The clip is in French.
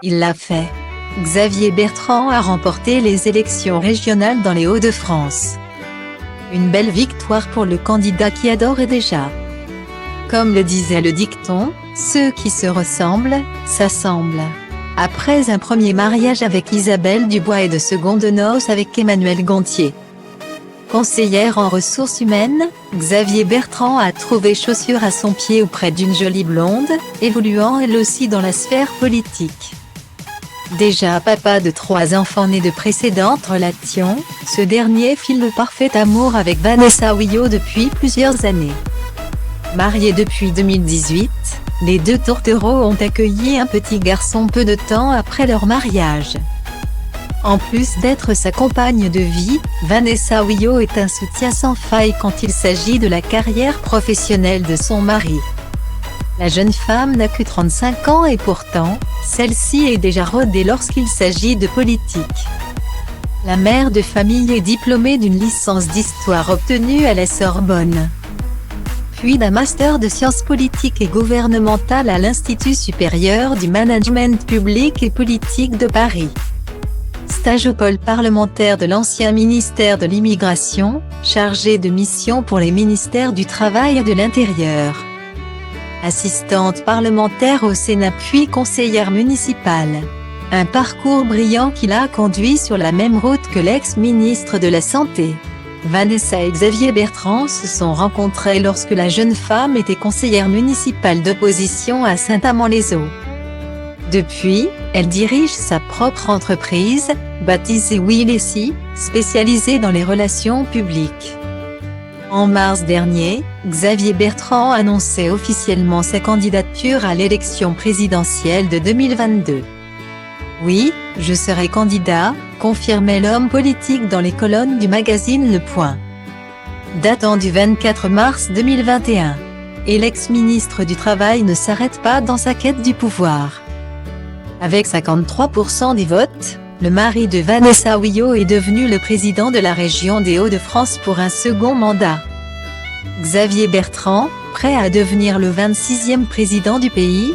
Il l'a fait. Xavier Bertrand a remporté les élections régionales dans les Hauts-de-France. Une belle victoire pour le candidat qui adorait déjà. Comme le disait le dicton, ceux qui se ressemblent, s'assemblent. Après un premier mariage avec Isabelle Dubois et de secondes noces avec Emmanuel Gontier. Conseillère en ressources humaines, Xavier Bertrand a trouvé chaussure à son pied auprès d'une jolie blonde, évoluant elle aussi dans la sphère politique. Déjà papa de 3 enfants nés de précédentes relations, ce dernier file le parfait amour avec Vanessa Huyot depuis plusieurs années. Mariés depuis 2018, les deux tourtereaux ont accueilli un petit garçon peu de temps après leur mariage. En plus d'être sa compagne de vie, Vanessa Huyot est un soutien sans faille quand il s'agit de la carrière professionnelle de son mari. La jeune femme n'a que 35 ans et pourtant, celle-ci est déjà rodée lorsqu'il s'agit de politique. La mère de famille est diplômée d'une licence d'histoire obtenue à la Sorbonne, puis d'un master de sciences politiques et gouvernementales à l'Institut supérieur du management public et politique de Paris. Stage au pôle parlementaire de l'ancien ministère de l'Immigration, chargé de mission pour les ministères du Travail et de l'Intérieur. Assistante parlementaire au Sénat puis conseillère municipale. Un parcours brillant qui l'a conduit sur la même route que l'ex-ministre de la Santé. Vanessa et Xavier Bertrand se sont rencontrés lorsque la jeune femme était conseillère municipale d'opposition à Saint-Amand-les-Eaux. Depuis, elle dirige sa propre entreprise, baptisée Willessy, spécialisée dans les relations publiques. En mars dernier, Xavier Bertrand annonçait officiellement sa candidature à l'élection présidentielle de 2022. Oui, je serai candidat, confirmait l'homme politique dans les colonnes du magazine Le Point. Datant du 24 mars 2021. Et l'ex-ministre du Travail ne s'arrête pas dans sa quête du pouvoir. Avec 53% des votes, le mari de Vanessa Huyot est devenu le président de la région des Hauts-de-France pour un second mandat. Xavier Bertrand, prêt à devenir le 26e président du pays,